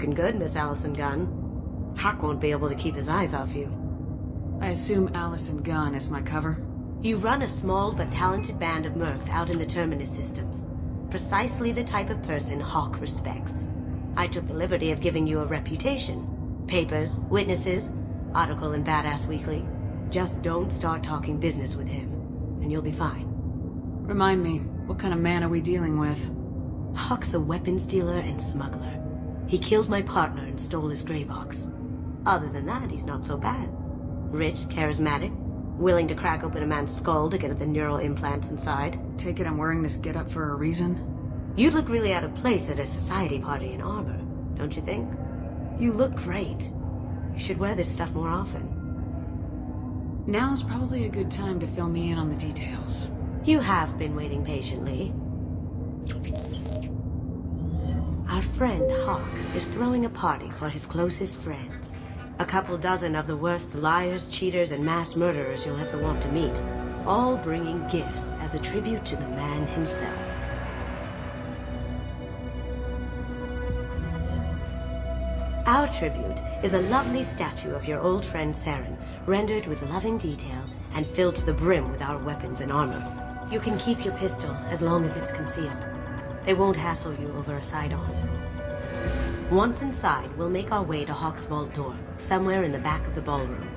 looking good, Miss Allison Gunn. Hawk won't be able to keep his eyes off you. I assume Allison Gunn is my cover? You run a small but talented band of mercs out in the Terminus systems. Precisely the type of person Hawk respects. I took the liberty of giving you a reputation. Papers, witnesses, article in Badass Weekly. Just don't start talking business with him, and you'll be fine. Remind me, what kind of man are we dealing with? Hawk's a weapons dealer and smuggler. He killed my partner and stole his gray box. Other than that, he's not so bad. Rich, charismatic, willing to crack open a man's skull to get at the neural implants inside. Take it I'm wearing this getup for a reason? You'd look really out of place at a society party in armor, don't you think? You look great. You should wear this stuff more often. Now's probably a good time to fill me in on the details. You have been waiting patiently. Our friend Hawk is throwing a party for his closest friends. A couple dozen of the worst liars, cheaters, and mass murderers you'll ever want to meet. All bringing gifts as a tribute to the man himself. Our tribute is a lovely statue of your old friend Saren, rendered with loving detail and filled to the brim with our weapons and armor. You can keep your pistol as long as it's concealed. They won't hassle you over a side-on. Once inside, we'll make our way to Hawk's vault door, somewhere in the back of the ballroom.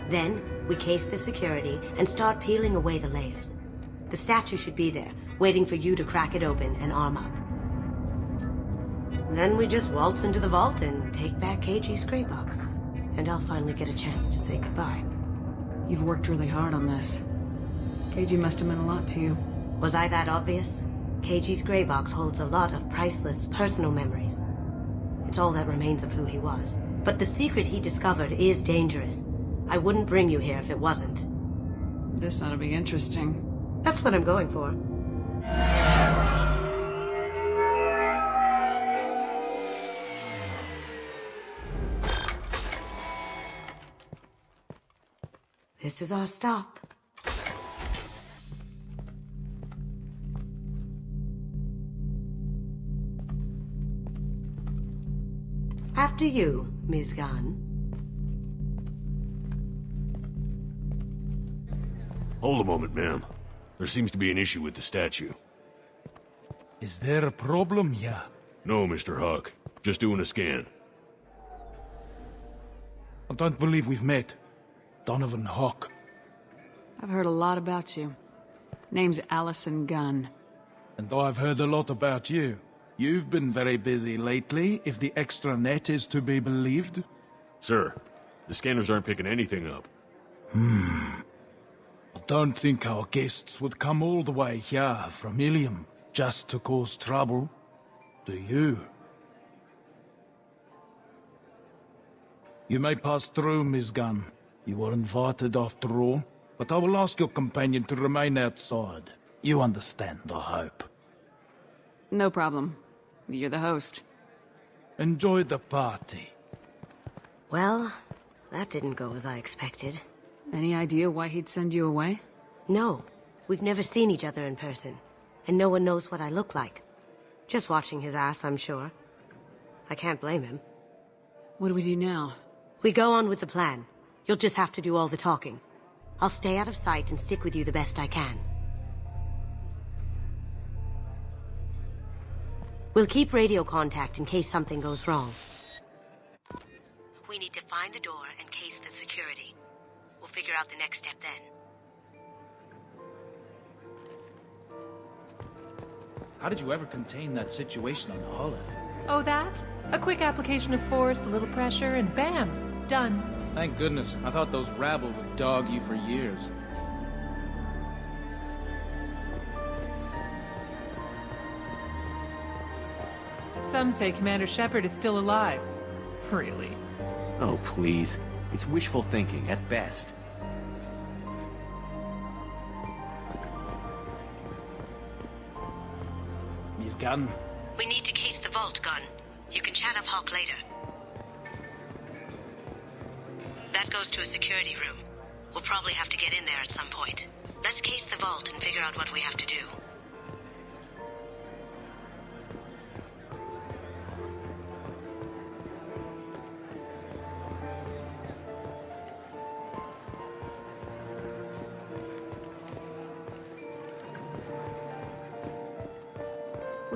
Then, we case the security and start peeling away the layers. The statue should be there, waiting for you to crack it open and arm up. Then we just waltz into the vault and take back KG's gray box. And I'll finally get a chance to say goodbye. You've worked really hard on this. KG must have meant a lot to you. Was I that obvious? KG's gray box holds a lot of priceless personal memories. It's all that remains of who he was. But the secret he discovered is dangerous. I wouldn't bring you here if it wasn't. This ought to be interesting. That's what I'm going for. This is our stop. After you, Ms. Gunn. Hold a moment, ma'am. There seems to be an issue with the statue. Is there a problem here? No, Mr. Hawk. Just doing a scan. I don't believe we've met. Donovan Hawk. I've heard a lot about you. Name's Allison Gunn. And I've heard a lot about you. You've been very busy lately, if the extra net is to be believed. Sir, the scanners aren't picking anything up. I don't think our guests would come all the way here from Ilium just to cause trouble. Do you? You may pass through, Miss Gunn. You were invited after all, but I will ask your companion to remain outside. You understand, I hope. No problem. You're the host. Enjoy the party. Well, that didn't go as I expected. Any idea why he'd send you away? No, we've never seen each other in person, and no one knows what I look like. Just watching his ass, I'm sure. I can't blame him. What do we do now? We go on with the plan. You'll just have to do all the talking. I'll stay out of sight and stick with you the best I can. We'll keep radio contact in case something goes wrong. We need to find the door and case the security. We'll figure out the next step then. How did you ever contain that situation on Olive? Oh, that? A quick application of force, a little pressure, and bam! Done. Thank goodness. I thought those rabble would dog you for years. Some say Commander Shepard is still alive. Really? Oh, please. It's wishful thinking, at best. Miss Gunn? We need to case the vault, Gunn. You can chat up Hawk later. That goes to a security room. We'll probably have to get in there at some point. Let's case the vault and figure out what we have to do.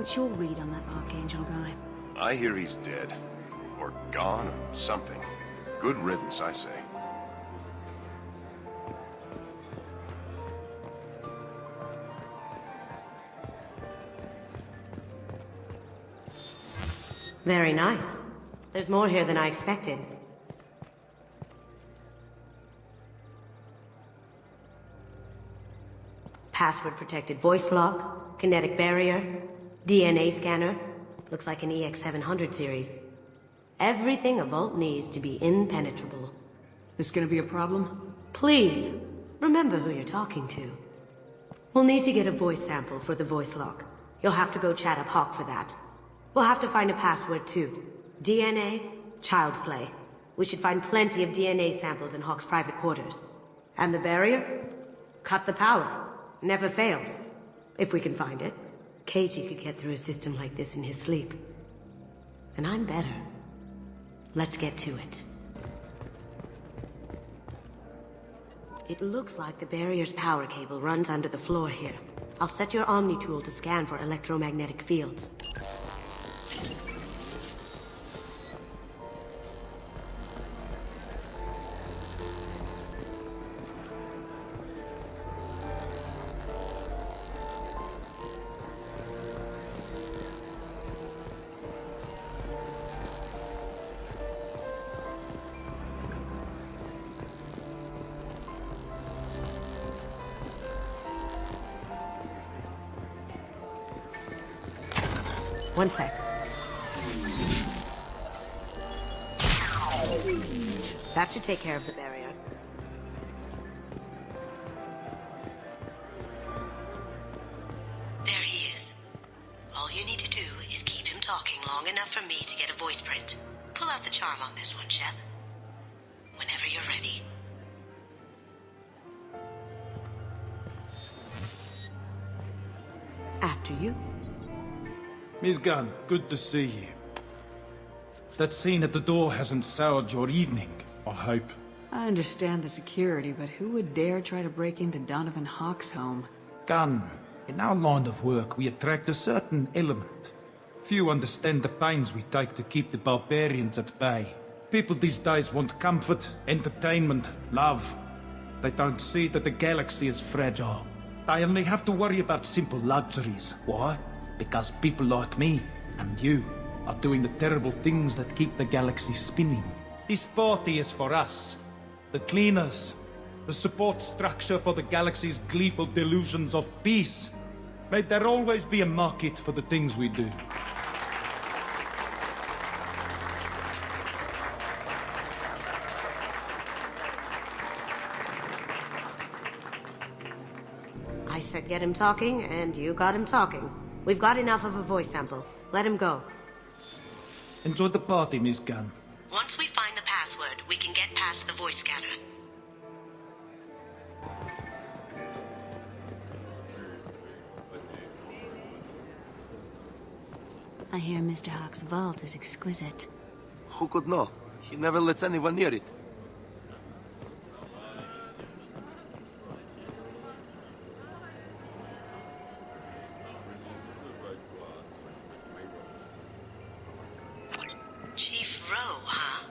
What's your read on that Archangel guy? I hear he's dead. Or gone, or something. Good riddance, I say. Very nice. There's more here than I expected. Password-protected voice lock, kinetic barrier, DNA scanner. Looks like an EX-700 series. Everything a vault needs to be impenetrable. This gonna be a problem? Please, remember who you're talking to. We'll need to get a voice sample for the voice lock. You'll have to go chat up Hawk for that. We'll have to find a password too. DNA, child's play. We should find plenty of DNA samples in Hawk's private quarters. And the barrier? Cut the power. Never fails. If we can find it. Keiji could get through a system like this in his sleep. And I'm better. Let's get to it. It looks like the barrier's power cable runs under the floor here. I'll set your Omni tool to scan for electromagnetic fields. One sec. That should take care of the barrier. There he is. All you need to do is keep him talking long enough for me to get a voice print. Pull out the charm on this one, Shep. Whenever you're ready. After you. Miss Gunn, good to see you. That scene at the door hasn't soured your evening, I hope. I understand the security, but who would dare try to break into Donovan Hawk's home? Gunn, in our line of work, we attract a certain element. Few understand the pains we take to keep the barbarians at bay. People these days want comfort, entertainment, love. They don't see that the galaxy is fragile. They only have to worry about simple luxuries. Why? Because people like me and you are doing the terrible things that keep the galaxy spinning. This party is for us, the cleaners, the support structure for the galaxy's gleeful delusions of peace. May there always be a market for the things we do. I said get him talking, and you got him talking. We've got enough of a voice sample. Let him go. Enjoy the party, Miss Gunn. Once we find the password, we can get past the voice scanner. I hear Mr. Hawk's vault is exquisite. Who could know? He never lets anyone near it. Chief Rowe, huh?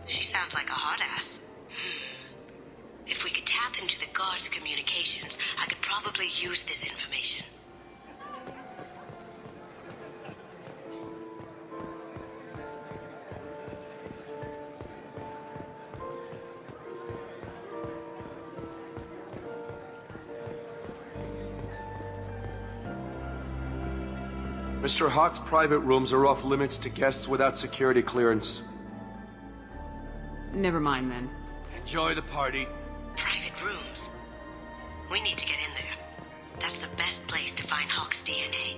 She sounds like a hard ass. If we could tap into the guard's communications, I could probably use this information. Mr. Hawk's private rooms are off limits to guests without security clearance. Never mind then. Enjoy the party. Private rooms. We need to get in there. That's the best place to find Hawk's DNA.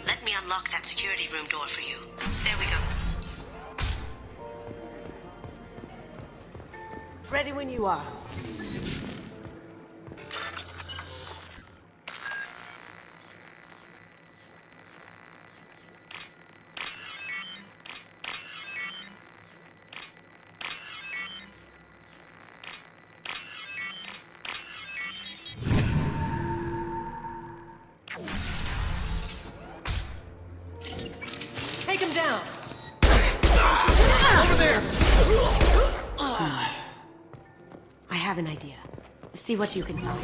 Let me unlock that security room door for you. There we go. Ready when you are. have an idea. See what you can find.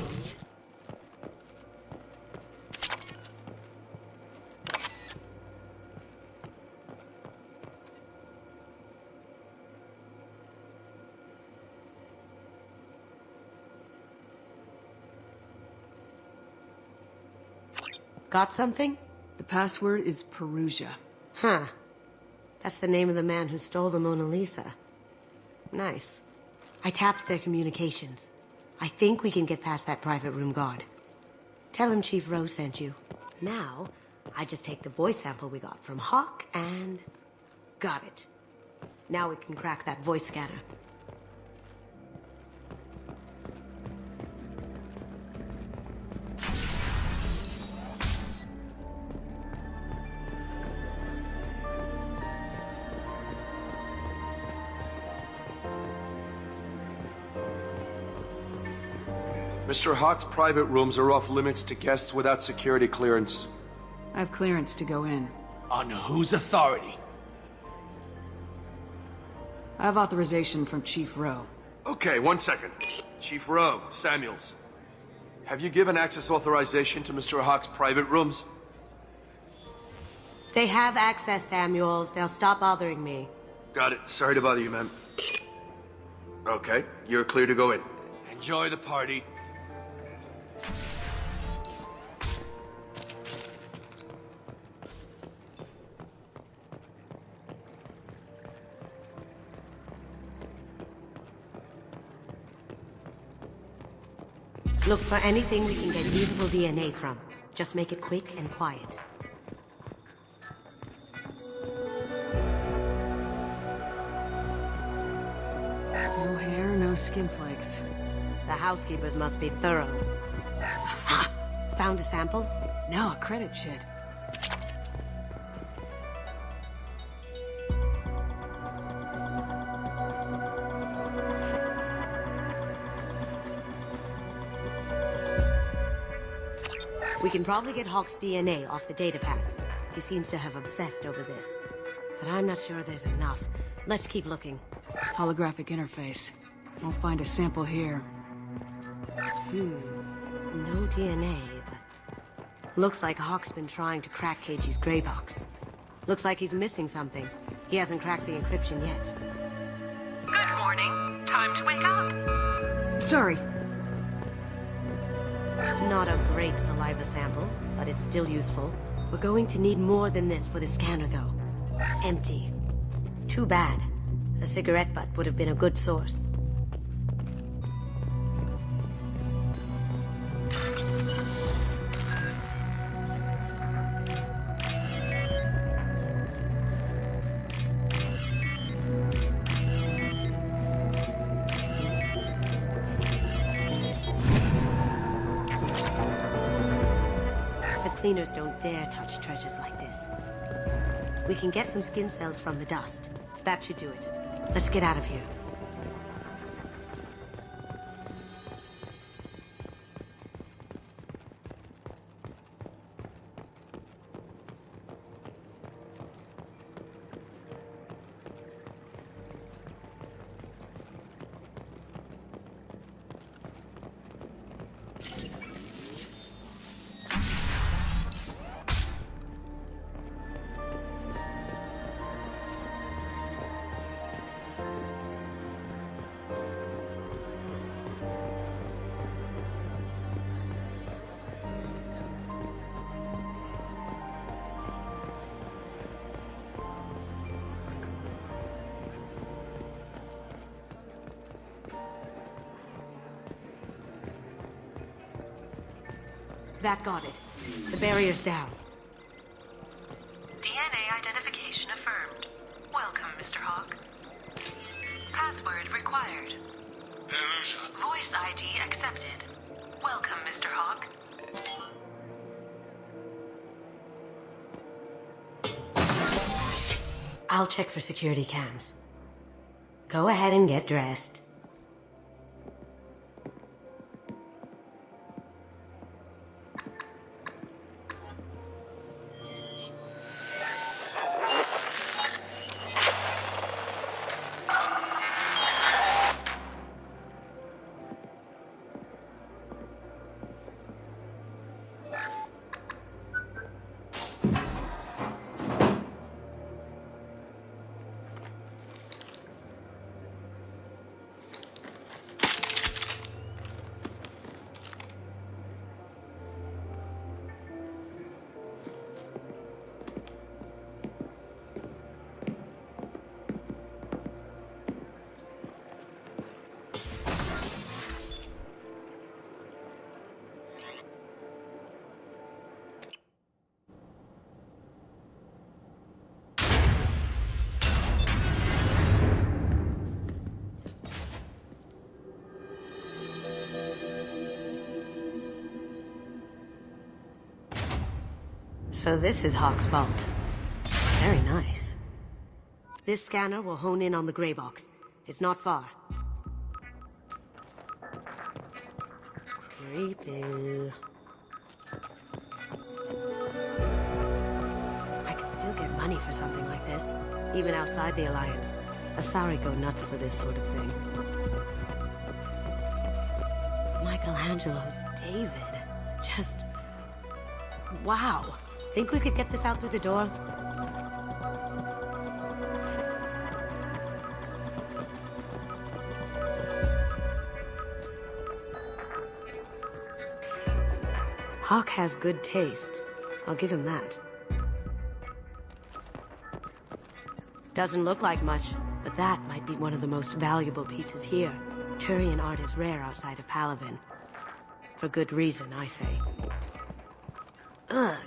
Got something? The password is Perugia. Huh. That's the name of the man who stole the Mona Lisa. Nice. I tapped their communications. I think we can get past that private room guard. Tell him Chief Rose sent you. Now, I just take the voice sample we got from Hawk and... got it. Now we can crack that voice scanner. Mr. Hawk's private rooms are off limits to guests without security clearance. I have clearance to go in. On whose authority? I have authorization from Chief Rowe. Okay, 1 second. Chief Rowe, Samuels. Have you given access authorization to Mr. Hawk's private rooms? They have access, Samuels. They'll stop bothering me. Got it. Sorry to bother you, ma'am. Okay, you're clear to go in. Enjoy the party. Look for anything we can get usable DNA from. Just make it quick and quiet. No hair, no skin flakes. The housekeepers must be thorough. Ha! Found a sample? Now a credit sheet. We can probably get Hawk's DNA off the datapad. He seems to have obsessed over this. But I'm not sure there's enough. Let's keep looking. Holographic interface. Won't find a sample here. No DNA, but... looks like Hawk's been trying to crack KG's gray box. Looks like he's missing something. He hasn't cracked the encryption yet. Good morning. Time to wake up. Sorry. Not a great saliva sample, but it's still useful. We're going to need more than this for the scanner, though. Empty. Too bad. A cigarette butt would have been a good source. Cleaners don't dare touch treasures like this. We can get some skin cells from the dust. That should do it. Let's get out of here. That got it. The barrier's down. DNA identification affirmed. Welcome, Mr. Hawk. Password required. Perugia. Voice ID accepted. Welcome, Mr. Hawk. I'll check for security cams. Go ahead and get dressed. So this is Hawk's vault. Very nice. This scanner will hone in on the gray box. It's not far. Creepy. I could still get money for something like this, even outside the Alliance. Asari go nuts for this sort of thing. Michelangelo's David. Just... wow. Think we could get this out through the door? Hawk has good taste. I'll give him that. Doesn't look like much, but that might be one of the most valuable pieces here. Turian art is rare outside of Palavin. For good reason, I say. Ugh.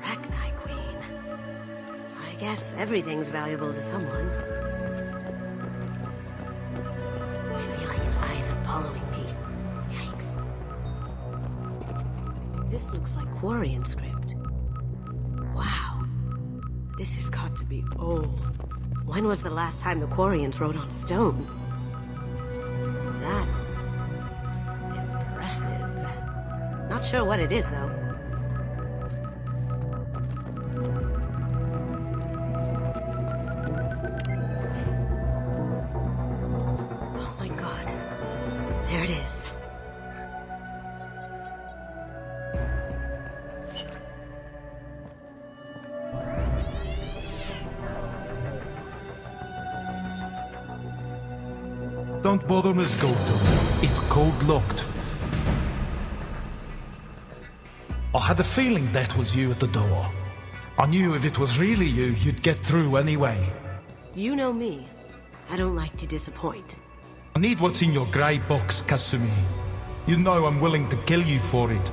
Rachni Queen. I guess everything's valuable to someone. I feel like his eyes are following me. Yikes. This looks like Quarian script. Wow. This has got to be old. When was the last time the Quarians wrote on stone? That's... impressive. Not sure what it is, though. Oh my god. There it is. Don't bother, Miss Goldton. It's code-locked. I had a feeling that was you at the door. I knew if it was really you, you'd get through anyway. You know me. I don't like to disappoint. I need what's in your grey box, Kasumi. You know I'm willing to kill you for it.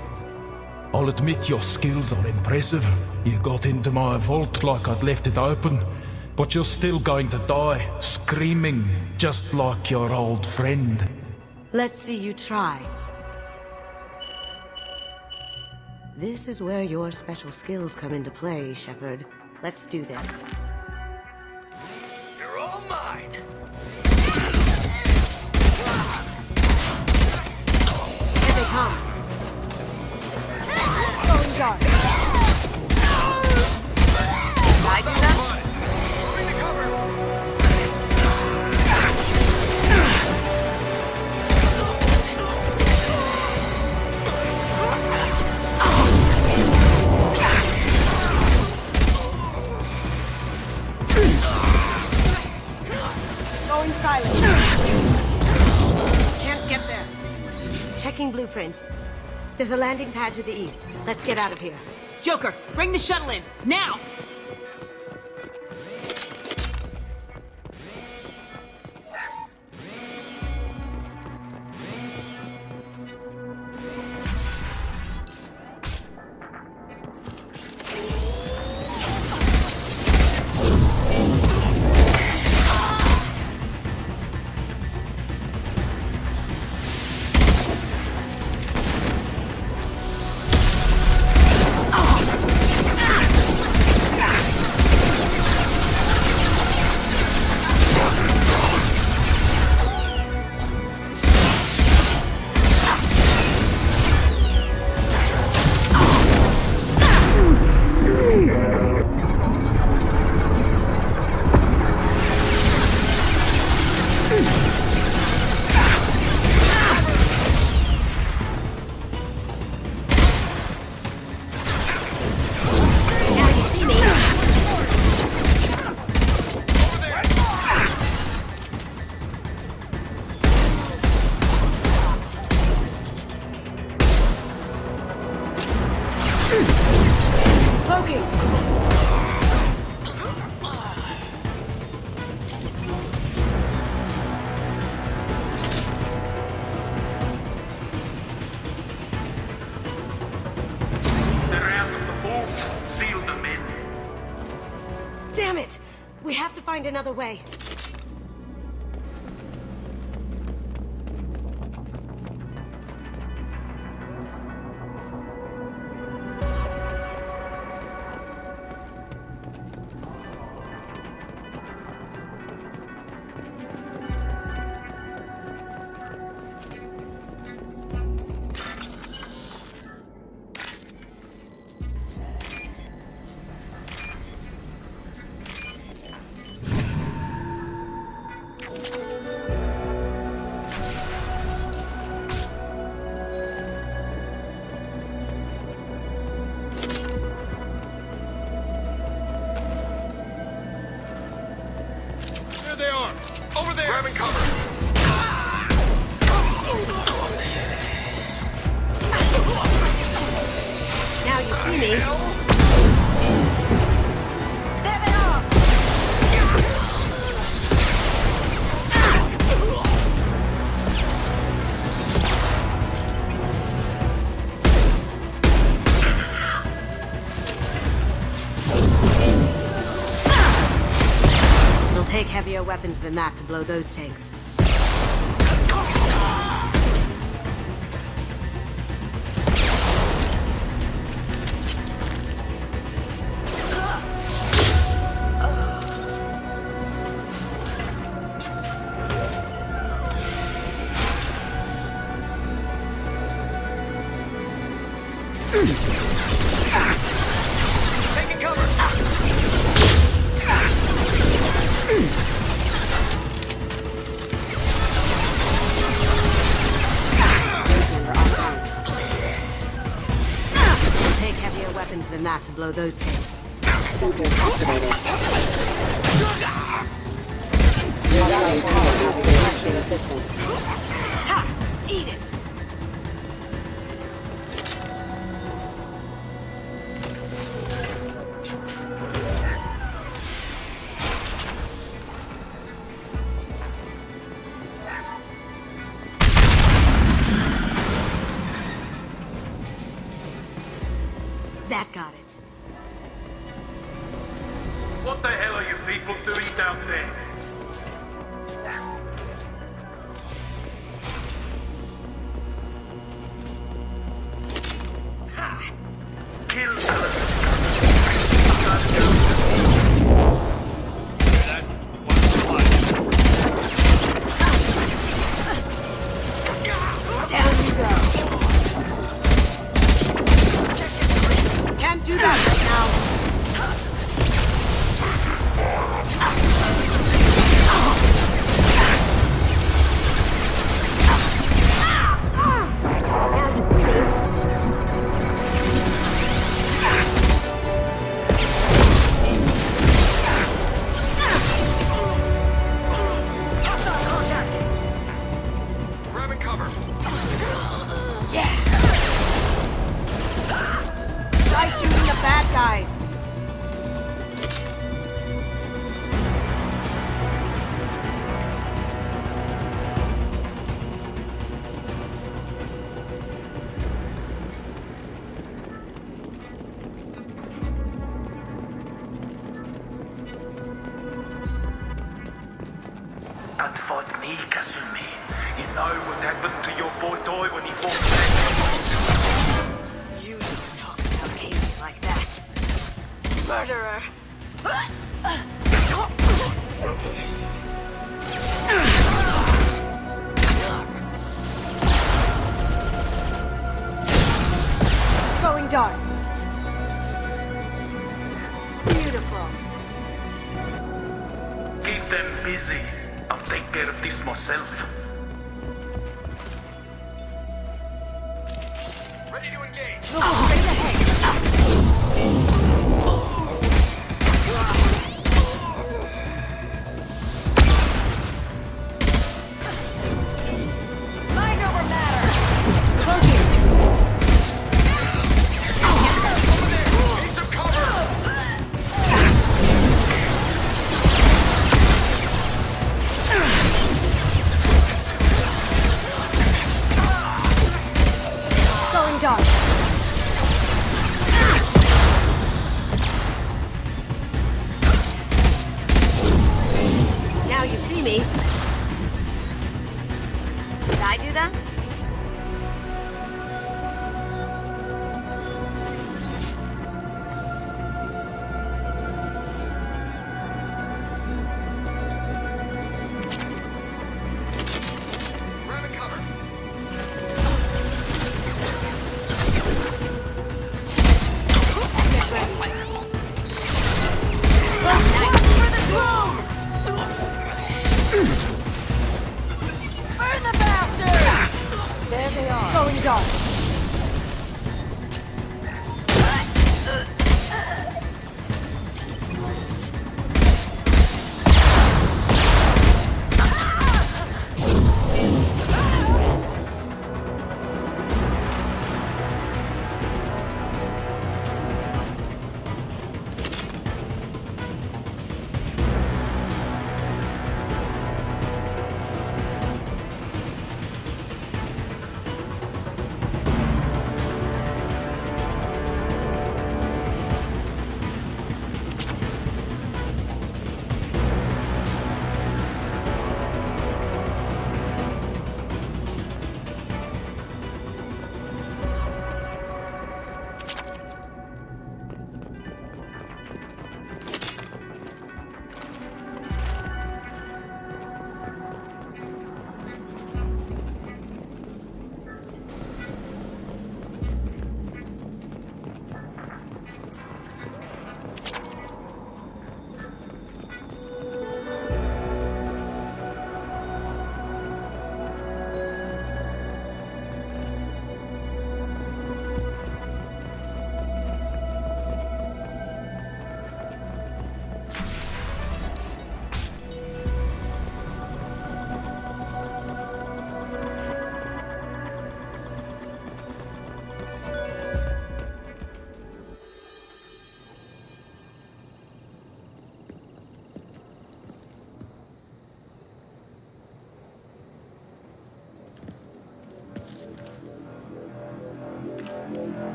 I'll admit your skills are impressive. You got into my vault like I'd left it open. But you're still going to die, screaming, just like your old friend. Let's see you try. This is where your special skills come into play, Shepard. Let's do this. You're all mine. Here they come. Going dark. I do that? Going silent. Can't get there. Checking blueprints. There's a landing pad to the east. Let's get out of here. Joker, bring the shuttle in, now! Damn it! We have to find another way. Over there! Grabbing cover! Now you see me. There they are! It'll take heavier weapons than that to blow those tanks. Taking cover! It'll take heavier weapons than that to blow those tanks. Sensors activated. Your rally power has been requesting assistance. Ha! Eat it! That got it. What the hell are you people doing down there? Kill Down you go. Can't do that right now. Grabbing cover! Yeah. Try shooting the bad guys. And for me, Kasumi, you know what happened to your boy Toy when he walked back? You don't talk about Amy like that. Murderer. Going dark. Beautiful. Keep them busy. I'll take care of this myself. Ready to engage! Straight ahead. Mind over matter. Cloaking. Need some cover! Going dark. Now you see me. Did I do that? Grabbing cover! Burn the bastard! There they are. Going dark.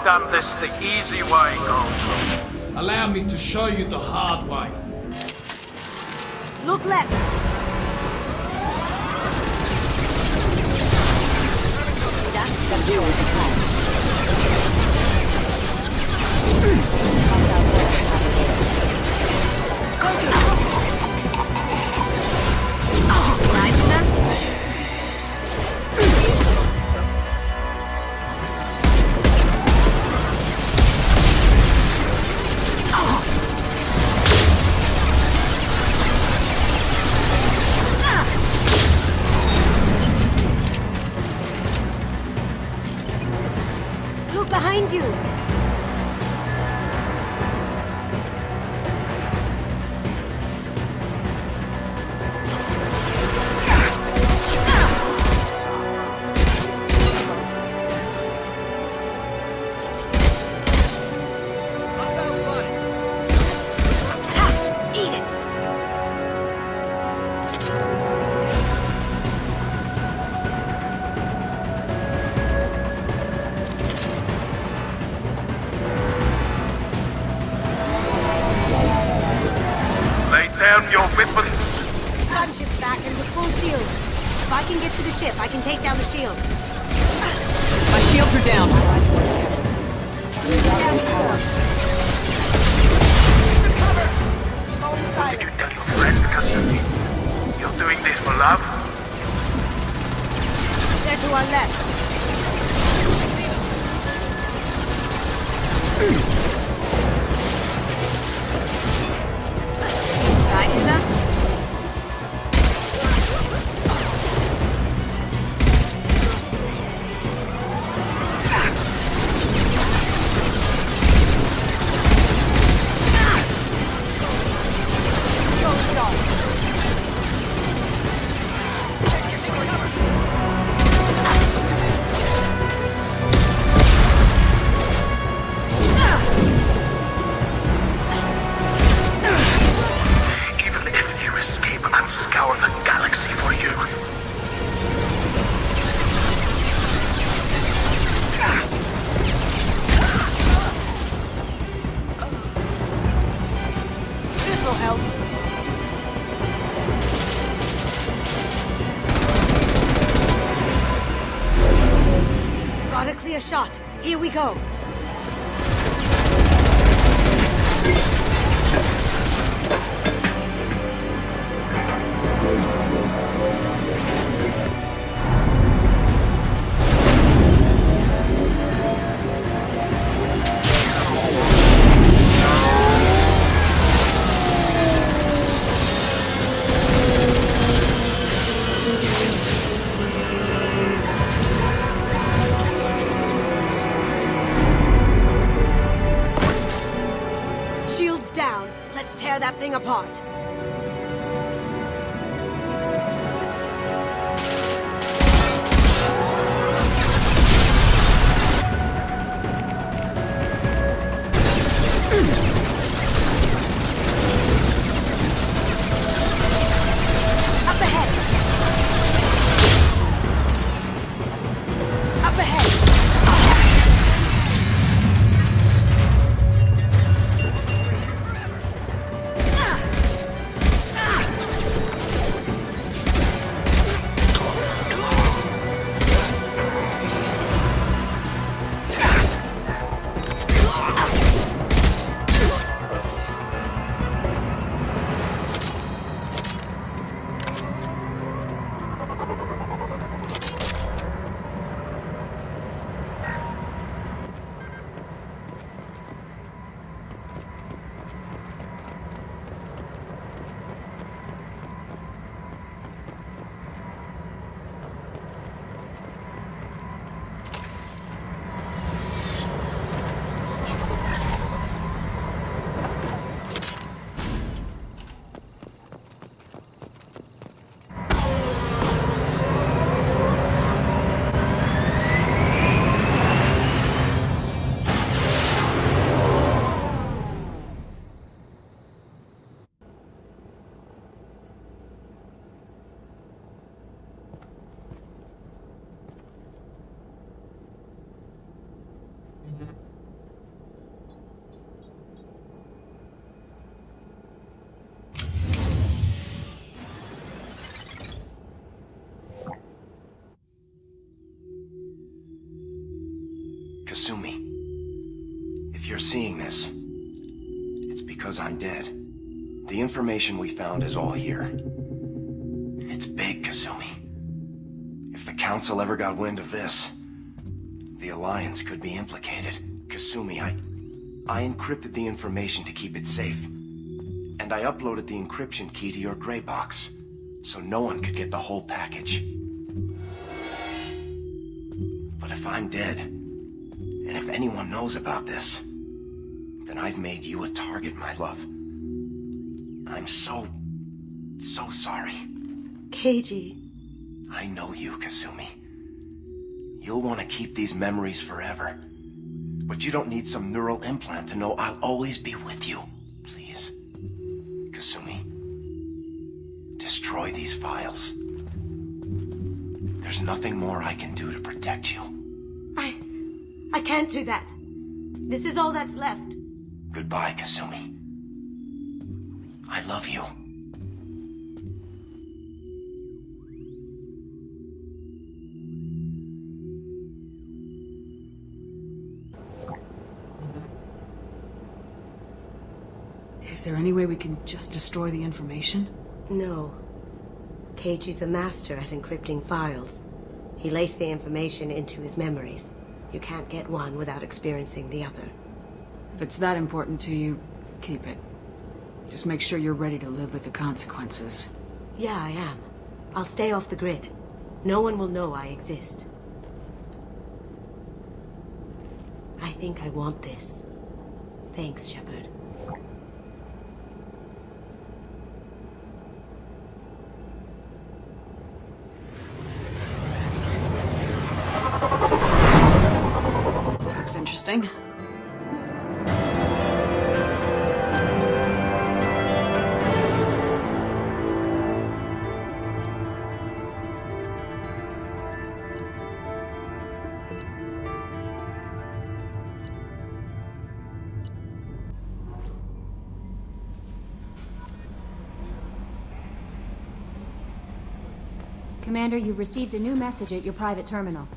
done this the easy way, Gold. Allow me to show you the hard way. Look left. Look behind you. Down your weapons! Gunship's back and with full shield. If I can get to the ship, I can take down the shield. My shields are down. What did you tell your friend, Kasumi? You're doing this for love? They're to our left. Got a clear shot. Here we go. Down. Let's tear that thing apart. Up ahead. Up ahead. Kasumi, if you're seeing this, it's because I'm dead. The information we found is all here. It's big, Kasumi. If the Council ever got wind of this, the Alliance could be implicated. Kasumi, I encrypted the information to keep it safe. And I uploaded the encryption key to your gray box, so no one could get the whole package. But if I'm dead, and if anyone knows about this, then I've made you a target, my love. I'm so sorry. Keiji. I know you, Kasumi. You'll want to keep these memories forever. But you don't need some neural implant to know I'll always be with you. Please. Kasumi. Destroy these files. There's nothing more I can do to protect you. I can't do that. This is all that's left. Goodbye, Kasumi. I love you. Is there any way we can just destroy the information? No. Keiji's a master at encrypting files. He laced the information into his memories. You can't get one without experiencing the other. If it's that important to you, keep it. Just make sure you're ready to live with the consequences. Yeah, I am. I'll stay off the grid. No one will know I exist. I think I want this. Thanks, Shepard. This looks interesting. Commander, you've received a new message at your private terminal.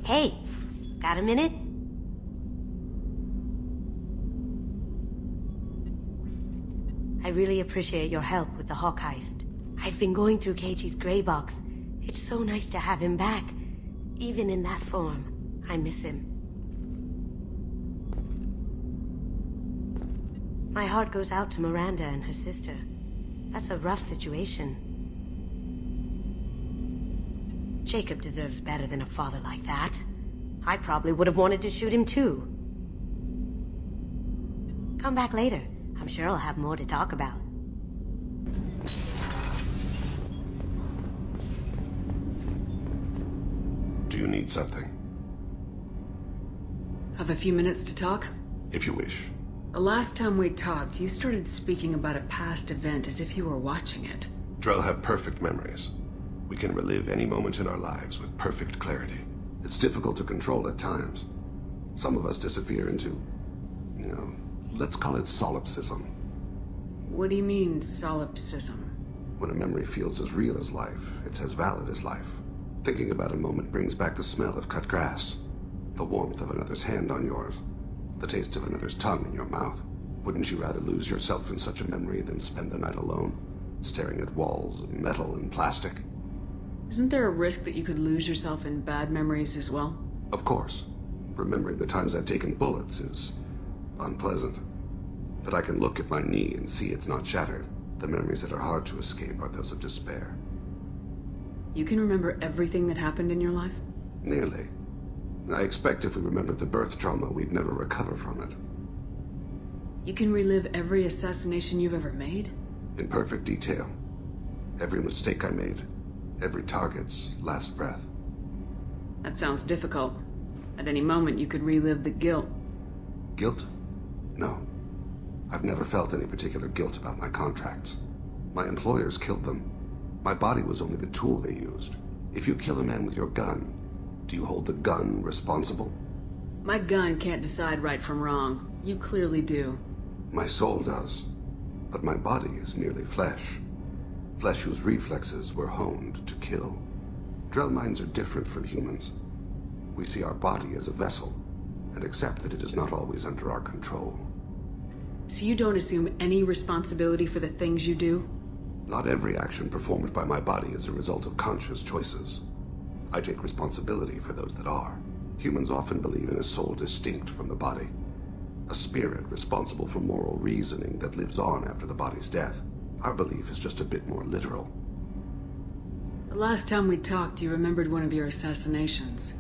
Hey, got a minute? I really appreciate your help with the Hawk heist. I've been going through Keiji's gray box. It's so nice to have him back. Even in that form, I miss him. My heart goes out to Miranda and her sister. That's a rough situation. Jacob deserves better than a father like that. I probably would have wanted to shoot him too. Come back later. I'm sure I'll have more to talk about. you need something? Have a few minutes to talk? If you wish. The last time we talked, you started speaking about a past event as if you were watching it. Drell have perfect memories. We can relive any moment in our lives with perfect clarity. It's difficult to control at times. Some of us disappear into, let's call it solipsism. What do you mean, solipsism? When a memory feels as real as life, it's as valid as life. Thinking about a moment brings back the smell of cut grass, the warmth of another's hand on yours, the taste of another's tongue in your mouth. Wouldn't you rather lose yourself in such a memory than spend the night alone, staring at walls of metal and plastic? Isn't there a risk that you could lose yourself in bad memories as well? Of course. Remembering the times I've taken bullets is unpleasant. But I can look at my knee and see it's not shattered. The memories that are hard to escape are those of despair. You can remember everything that happened in your life? Nearly. I expect if we remembered the birth trauma, we'd never recover from it. You can relive every assassination you've ever made? In perfect detail. Every mistake I made. Every target's last breath. That sounds difficult. At any moment, you could relive the guilt. Guilt? No. I've never felt any particular guilt about my contracts. My employers killed them. My body was only the tool they used. If you kill a man with your gun, do you hold the gun responsible? My gun can't decide right from wrong. You clearly do. My soul does. But my body is merely flesh. Flesh whose reflexes were honed to kill. Drell minds are different from humans. We see our body as a vessel, and accept that it is not always under our control. So you don't assume any responsibility for the things you do? Not every action performed by my body is a result of conscious choices. I take responsibility for those that are. Humans often believe in a soul distinct from the body. A spirit responsible for moral reasoning that lives on after the body's death. Our belief is just a bit more literal. The last time we talked, you remembered one of your assassinations.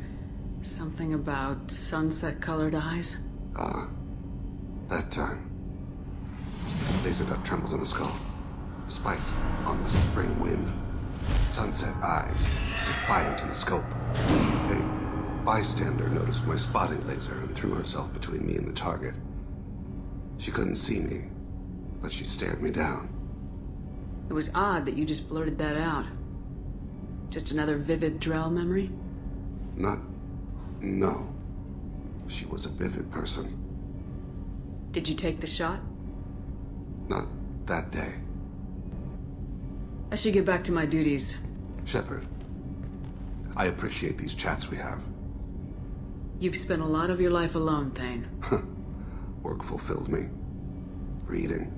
Something about sunset-colored eyes? That time. Laser dot trembles on the skull. Spice on the spring wind. Sunset eyes, defiant in the scope. A bystander noticed my spotting laser and threw herself between me and the target. She couldn't see me, but she stared me down. It was odd that you just blurted that out. Just another vivid Drell memory? No. She was a vivid person. Did you take the shot? Not that day. I should get back to my duties. Shepard, I appreciate these chats we have. You've spent a lot of your life alone, Thane. Work fulfilled me. Reading.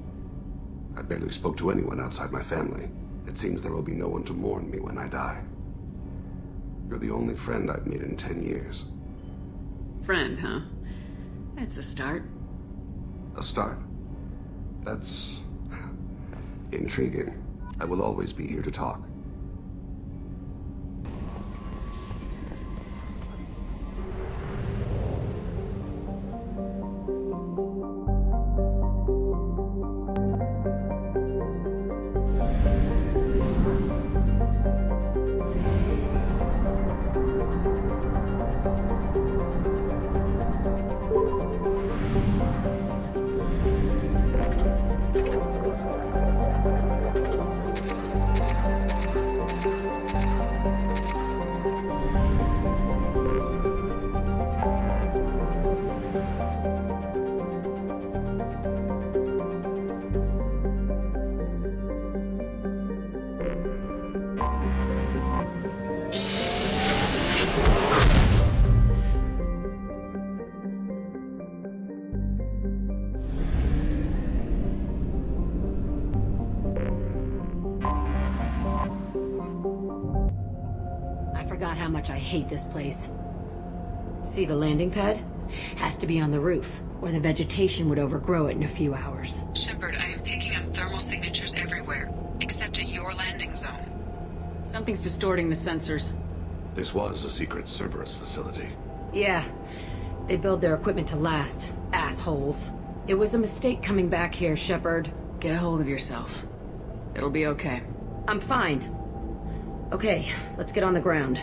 I barely spoke to anyone outside my family. It seems there will be no one to mourn me when I die. You're the only friend I've made in 10 years. Friend, huh? That's a start. A start? That's intriguing. I will always be here to talk. How much I hate this place. See the landing pad? Has to be on the roof, or the vegetation would overgrow it in a few hours. Shepard, I am picking up thermal signatures everywhere, except at your landing zone. Something's distorting the sensors. This was a secret Cerberus facility. Yeah. They build their equipment to last. Assholes. It was a mistake coming back here, Shepard. Get a hold of yourself. It'll be okay. I'm fine. Okay, let's get on the ground.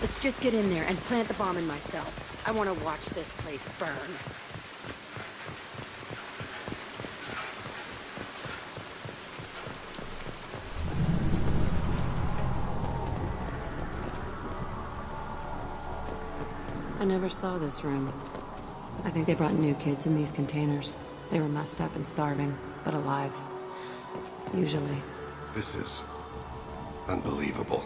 Let's just get in there and plant the bomb in myself. I want to watch this place burn. I never saw this room. I think they brought new kids in these containers. They were messed up and starving, but alive. Usually. This is unbelievable.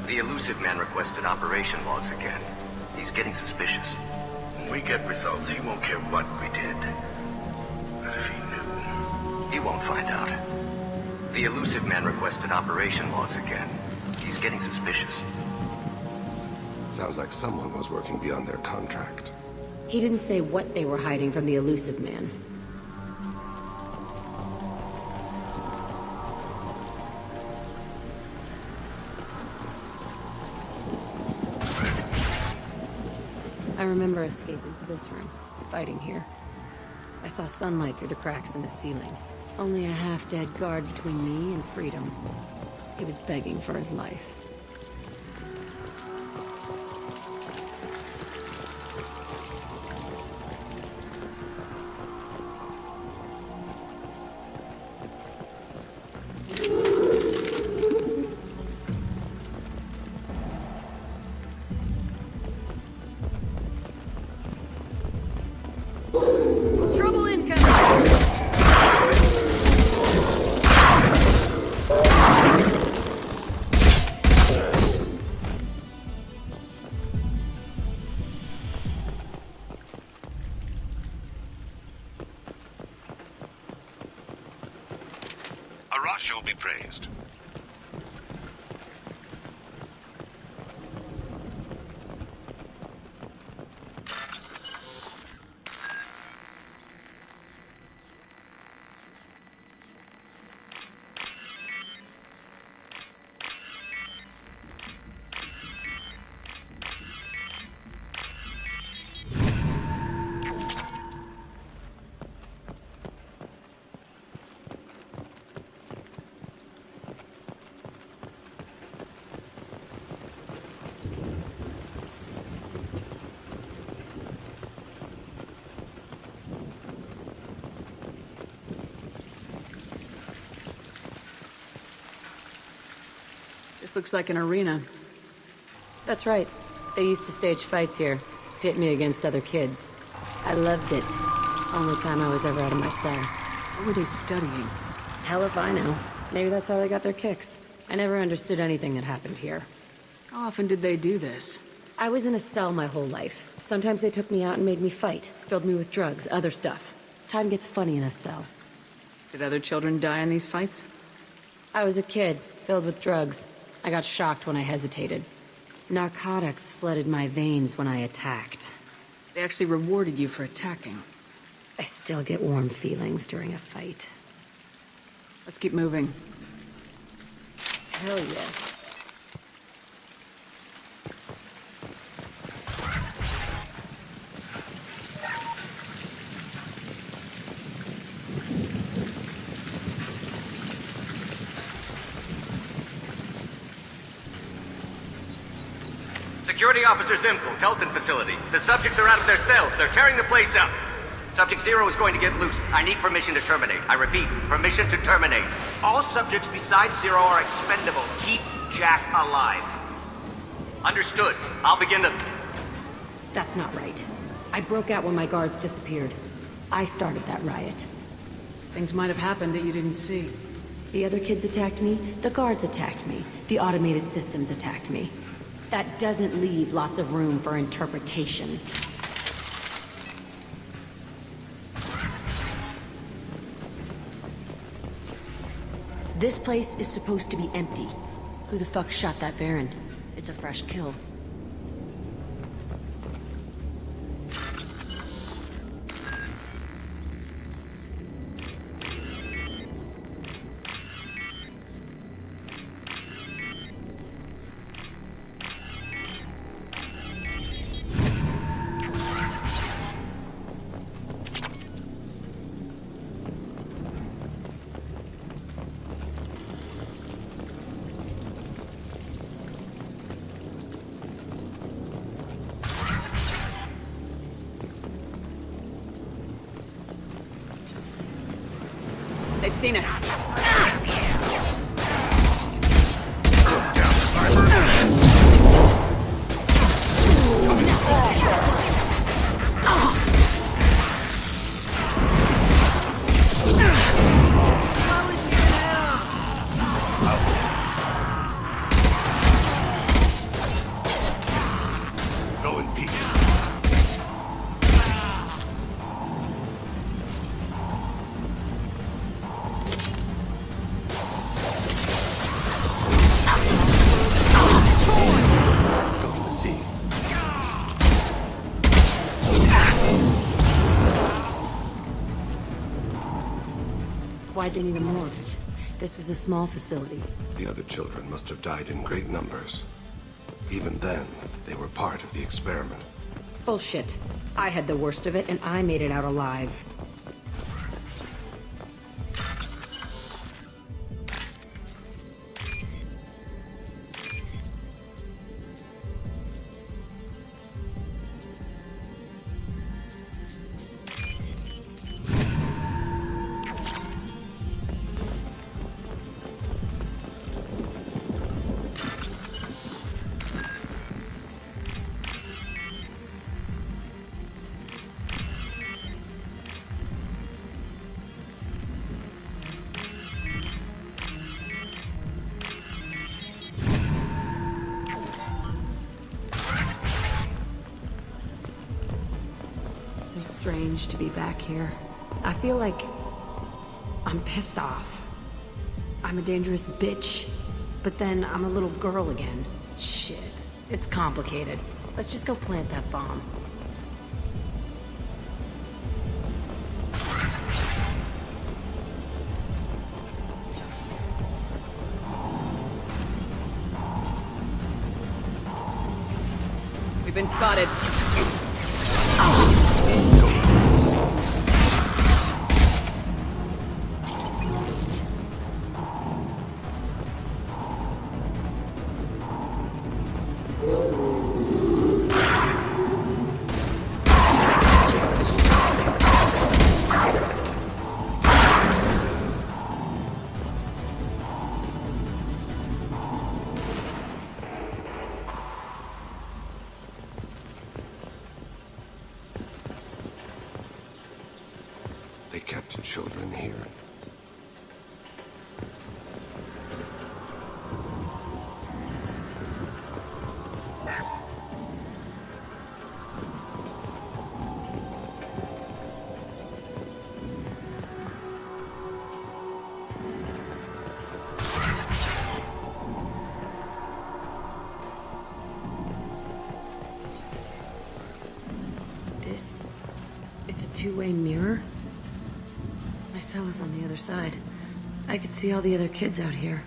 The elusive man requested operation logs again. He's getting suspicious. When we get results, he won't care what we did. But if he knew... He won't find out. The elusive man requested operation logs again. He's getting suspicious. Sounds like someone was working beyond their contract. He didn't say what they were hiding from the elusive man. I remember escaping to this room, fighting here. I saw sunlight through the cracks in the ceiling. Only a half-dead guard between me and freedom. He was begging for his life. Shall be praised. This looks like an arena. That's right. They used to stage fights here, pit me against other kids. I loved it. Only time I was ever out of my cell. What were they studying? Hell if I know. Maybe that's how they got their kicks. I never understood anything that happened here. How often did they do this? I was in a cell my whole life. Sometimes they took me out and made me fight. Filled me with drugs, other stuff. Time gets funny in a cell. Did other children die in these fights? I was a kid, filled with drugs. I got shocked when I hesitated. Narcotics flooded my veins when I attacked. They actually rewarded you for attacking. I still get warm feelings during a fight. Let's keep moving. Hell yeah. Security Officer Zimkel, Telton facility. The subjects are out of their cells. They're tearing the place up. Subject Zero is going to get loose. I need permission to terminate. I repeat, permission to terminate. All subjects besides Zero are expendable. Keep Jack alive. Understood. I'll begin the... That's not right. I broke out when my guards disappeared. I started that riot. Things might have happened that you didn't see. The other kids attacked me, the guards attacked me, the automated systems attacked me. That doesn't leave lots of room for interpretation. This place is supposed to be empty. Who the fuck shot that Baron? It's a fresh kill. They've seen us. Go in peace. Why'd they need a morgue? This was a small facility. The other children must have died in great numbers. Even then, they were part of the experiment. Bullshit. I had the worst of it, and I made it out alive. So strange to be back here. I feel like I'm pissed off. I'm a dangerous bitch, but then I'm a little girl again. Shit, it's complicated. Let's just go plant that bomb. We've been spotted. They kept children here. It's a two-way mirror? My cell is on the other side. I could see all the other kids out here.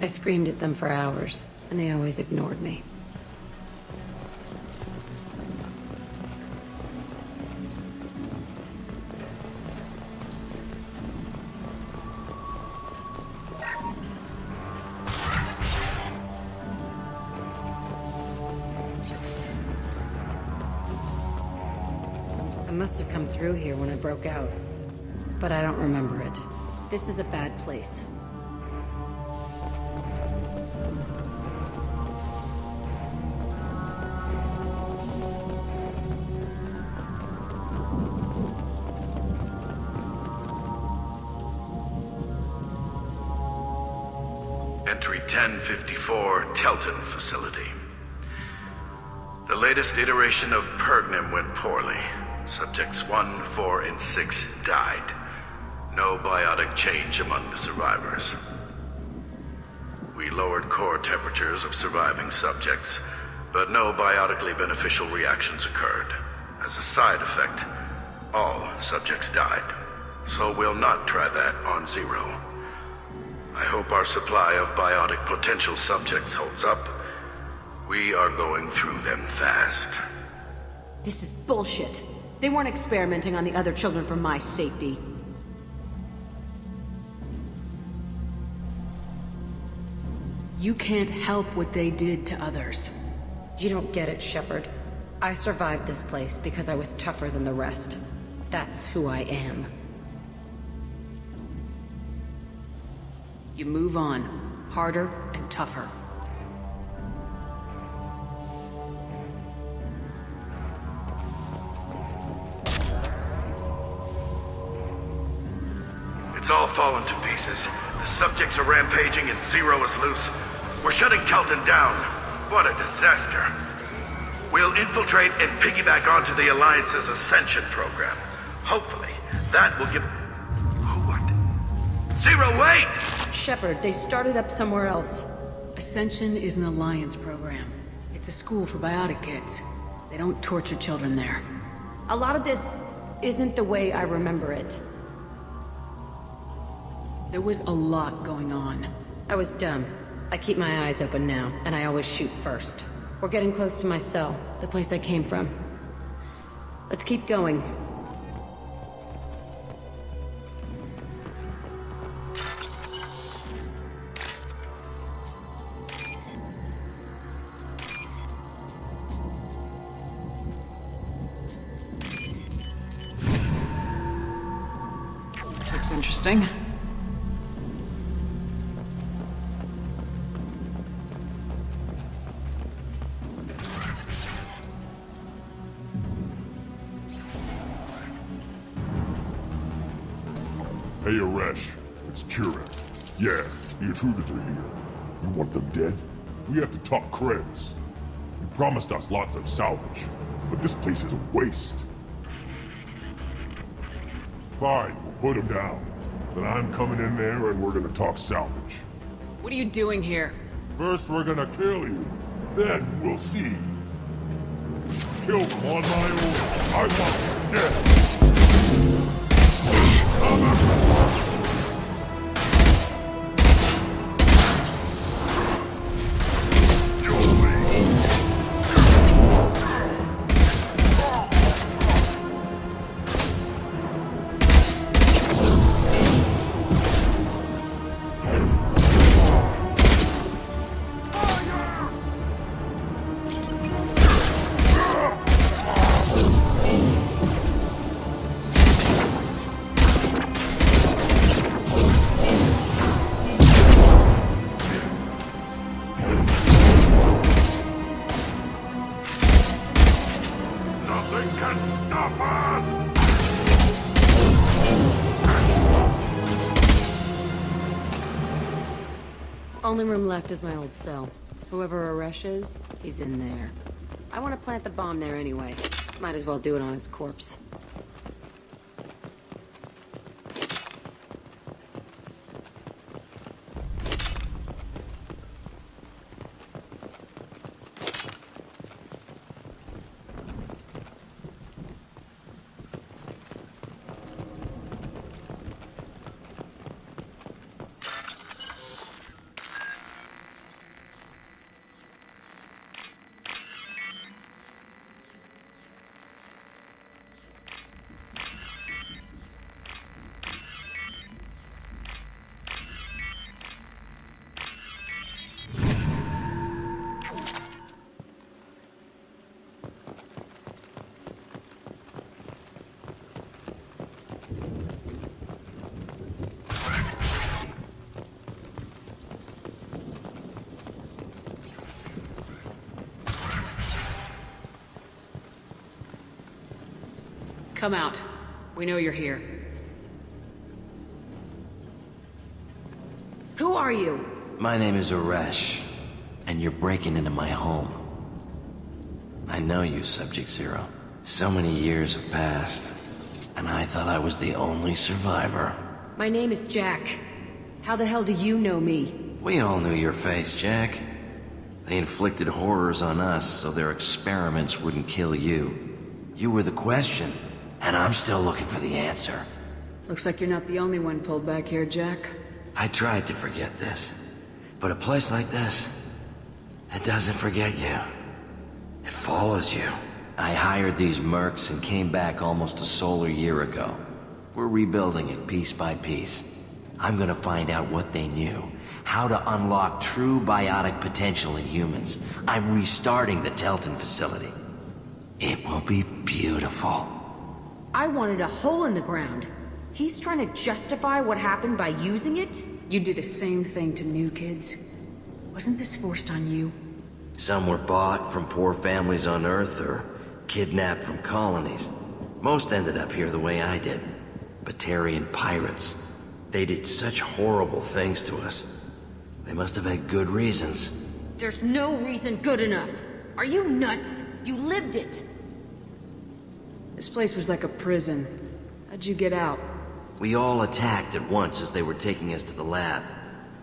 I screamed at them for hours, and they always ignored me. I must have come through here when I broke out, but I don't remember it. This is a bad place. Entry 1054, Telton Facility. The latest iteration of Pergnim went poorly. Subjects 1, 4, and 6 died. No biotic change among the survivors. We lowered core temperatures of surviving subjects, but no biotically beneficial reactions occurred. As a side effect, all subjects died. So we'll not try that on Zero. I hope our supply of biotic potential subjects holds up. We are going through them fast. This is bullshit. They weren't experimenting on the other children for my safety. You can't help what they did to others. You don't get it, Shepard. I survived this place because I was tougher than the rest. That's who I am. You move on. Harder and tougher. It's all fallen to pieces. The subjects are rampaging and Zero is loose. We're shutting Kelton down. What a disaster. We'll infiltrate and piggyback onto the Alliance's Ascension program. Hopefully, that will give... What? Zero, wait! Shepard, they started up somewhere else. Ascension is an Alliance program. It's a school for biotic kids. They don't torture children there. A lot of this isn't the way I remember it. There was a lot going on. I was dumb. I keep my eyes open now, and I always shoot first. We're getting close to my cell, the place I came from. Let's keep going. This looks interesting. Hey, Aresh. It's Kira. Yeah, the intruders are here. You want them dead? We have to talk creds. You promised us lots of salvage, but this place is a waste. Fine, we'll put them down. Then I'm coming in there and we're gonna talk salvage. What are you doing here? First we're gonna kill you, then we'll see. Kill them on my order. I want them dead. Only room left is my old cell. Whoever Aresh is, he's in there. I want to plant the bomb there anyway. Might as well do it on his corpse. Come out. We know you're here. Who are you? My name is Aresh, and you're breaking into my home. I know you, Subject Zero. So many years have passed, and I thought I was the only survivor. My name is Jack. How the hell do you know me? We all knew your face, Jack. They inflicted horrors on us so their experiments wouldn't kill you. You were the question, and I'm still looking for the answer. Looks like you're not the only one pulled back here, Jack. I tried to forget this, but a place like this, it doesn't forget you. It follows you. I hired these mercs and came back almost a solar year ago. We're rebuilding it piece by piece. I'm gonna find out what they knew, how to unlock true biotic potential in humans. I'm restarting the Telton facility. It will be beautiful. I wanted a hole in the ground. He's trying to justify what happened by using it? You do the same thing to new kids. Wasn't this forced on you? Some were bought from poor families on Earth or kidnapped from colonies. Most ended up here the way I did. Batarian pirates. They did such horrible things to us. They must have had good reasons. There's no reason good enough. Are you nuts? You lived it. This place was like a prison. How'd you get out? We all attacked at once as they were taking us to the lab.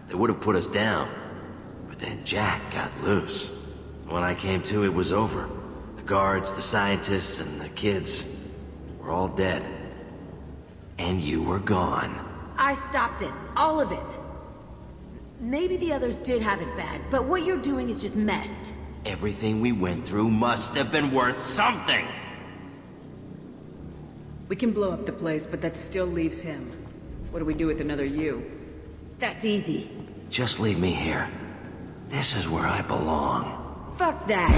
They would have put us down. But then Jack got loose. When I came to, it was over. The guards, the scientists, and the kids were all dead. And you were gone. I stopped it. All of it. Maybe the others did have it bad, but what you're doing is just messed. Everything we went through must have been worth something! We can blow up the place, but that still leaves him. What do we do with another you? That's easy. Just leave me here. This is where I belong. Fuck that!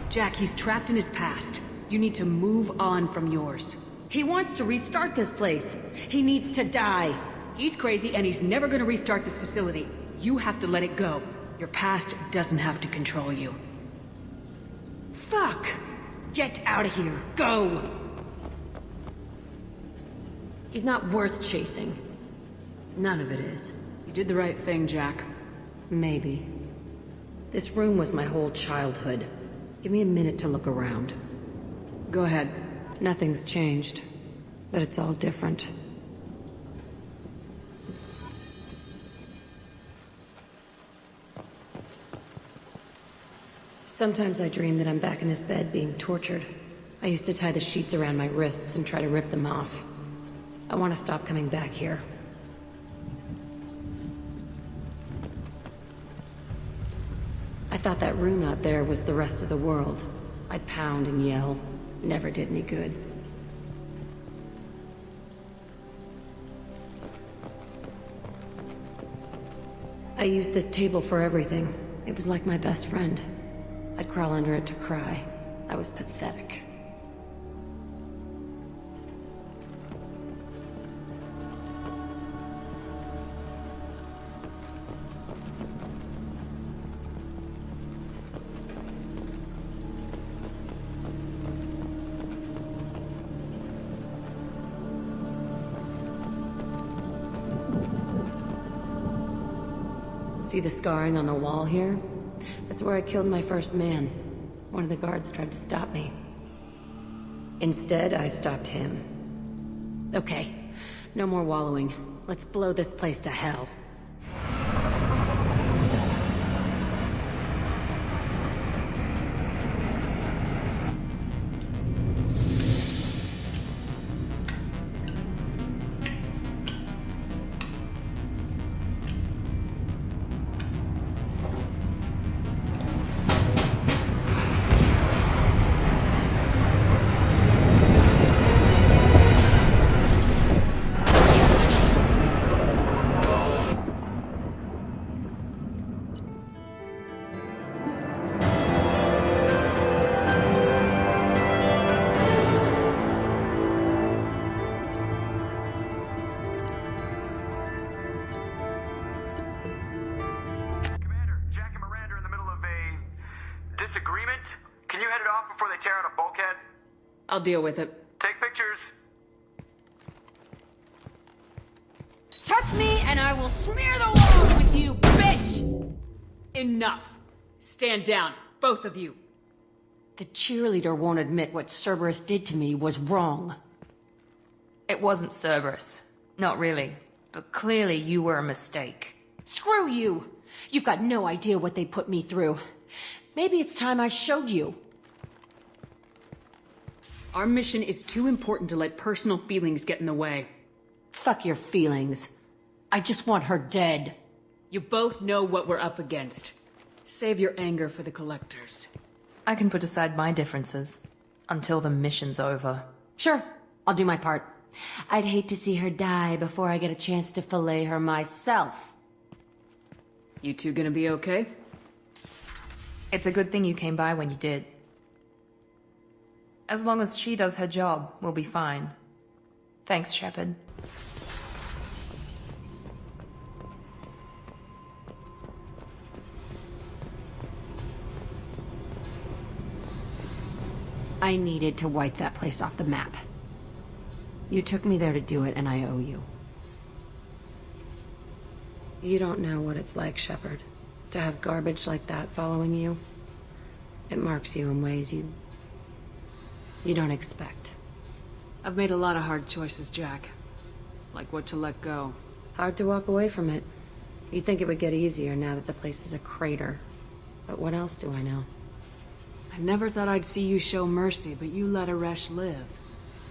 Jack, he's trapped in his past. You need to move on from yours. He wants to restart this place. He needs to die. He's crazy and he's never gonna restart this facility. You have to let it go. Your past doesn't have to control you. Fuck! Get out of here. Go! He's not worth chasing. None of it is. You did the right thing, Jack. Maybe. This room was my whole childhood. Give me a minute to look around. Go ahead. Nothing's changed, but it's all different. Sometimes I dream that I'm back in this bed being tortured. I used to tie the sheets around my wrists and try to rip them off. I want to stop coming back here. I thought that room out there was the rest of the world. I'd pound and yell. Never did any good. I used this table for everything. It was like my best friend. I'd crawl under it to cry. I was pathetic. See the scarring on the wall here? That's where I killed my first man. One of the guards tried to stop me. Instead, I stopped him. Okay, no more wallowing. Let's blow this place to hell. Disagreement? Can you head it off before they tear out a bulkhead? I'll deal with it. Take pictures. Touch me and I will smear the walls with you, bitch! Enough. Stand down, both of you. The cheerleader won't admit what Cerberus did to me was wrong. It wasn't Cerberus. Not really. But clearly you were a mistake. Screw you! You've got no idea what they put me through. Maybe it's time I showed you. Our mission is too important to let personal feelings get in the way. Fuck your feelings. I just want her dead. You both know what we're up against. Save your anger for the collectors. I can put aside my differences until the mission's over. Sure, I'll do my part. I'd hate to see her die before I get a chance to fillet her myself. You two gonna be okay? It's a good thing you came by when you did. As long as she does her job, we'll be fine. Thanks, Shepard. I needed to wipe that place off the map. You took me there to do it, and I owe you. You don't know what it's like, Shepard, to have garbage like that following you. It marks you in ways you don't expect. I've made a lot of hard choices, Jack. Like what to let go. Hard to walk away from it. You'd think it would get easier now that the place is a crater. But what else do I know? I never thought I'd see you show mercy, but you let Aresh live.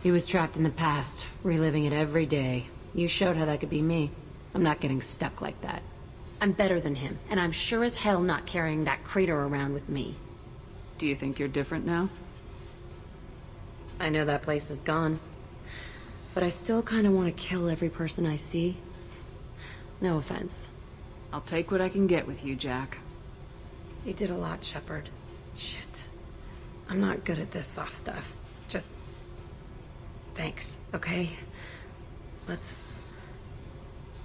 He was trapped in the past, reliving it every day. You showed how that could be me. I'm not getting stuck like that. I'm better than him, and I'm sure as hell not carrying that crater around with me. Do you think you're different now? I know that place is gone. But I still kind of want to kill every person I see. No offense. I'll take what I can get with you, Jack. You did a lot, Shepard. Shit. I'm not good at this soft stuff. Just... thanks, okay? Let's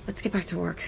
get back to work.